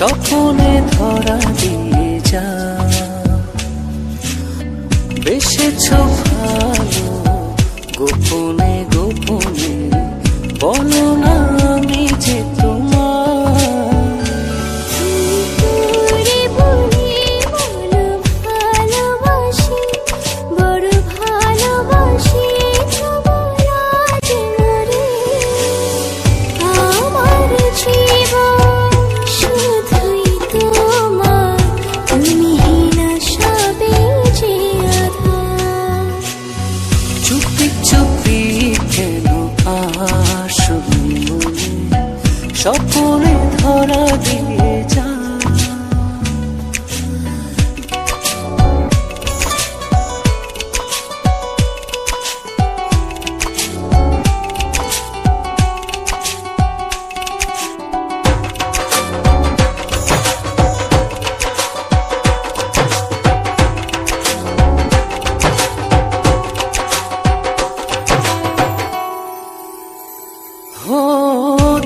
স্বপনে ধরা দিয়ে যা বেসেছ ভালো গোপনে গোপনে বলো না আমি যে স্বপনে ধরা দিয়ে যা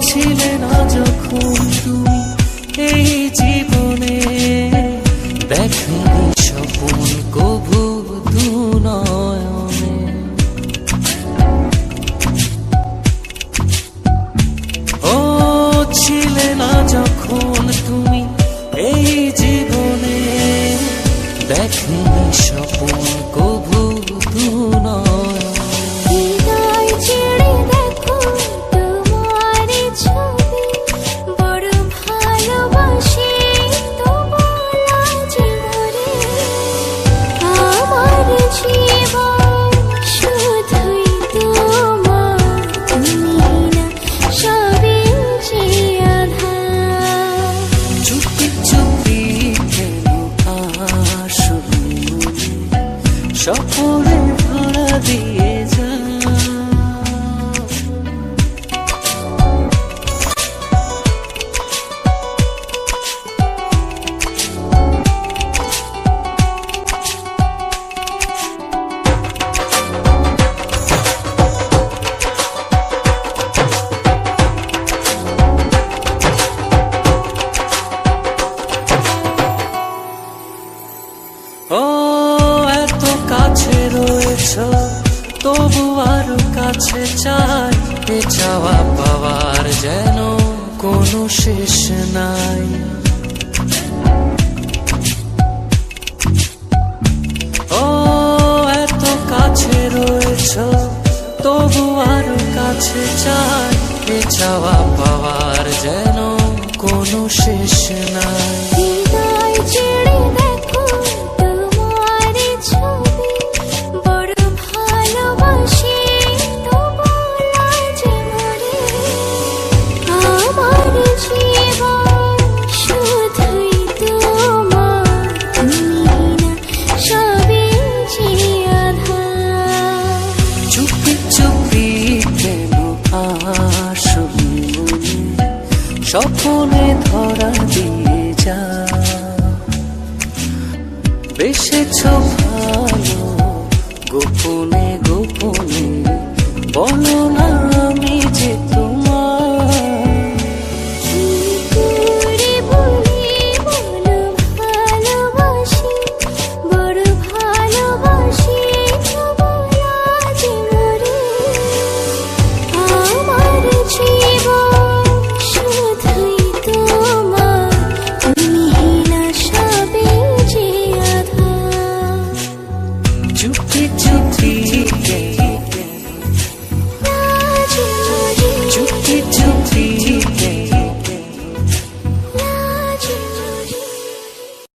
ছিলে না যখন তুমি এই জীবনে দেখনি স্বপন কভু দু নয়নে ও ছিলে না যখন তুমি এই জীবনে দেখনি স্বপন কভু দু নয়নে স্বপনে ধরা দিয়ে যা কাছে রয়েছ তবু আরো কাছে চাই এ চাওয়া পাওয়ার যেন কোনো শেষ নাই ও এত কাছে রয়েছ তবু আরো কাছে চাই এ চাওয়া পাওয়ার যেন কোনো শেষ নাই স্বপনে ধরা দিয়ে যা বেসেছ ভালো গোপনে গোপনে বলো না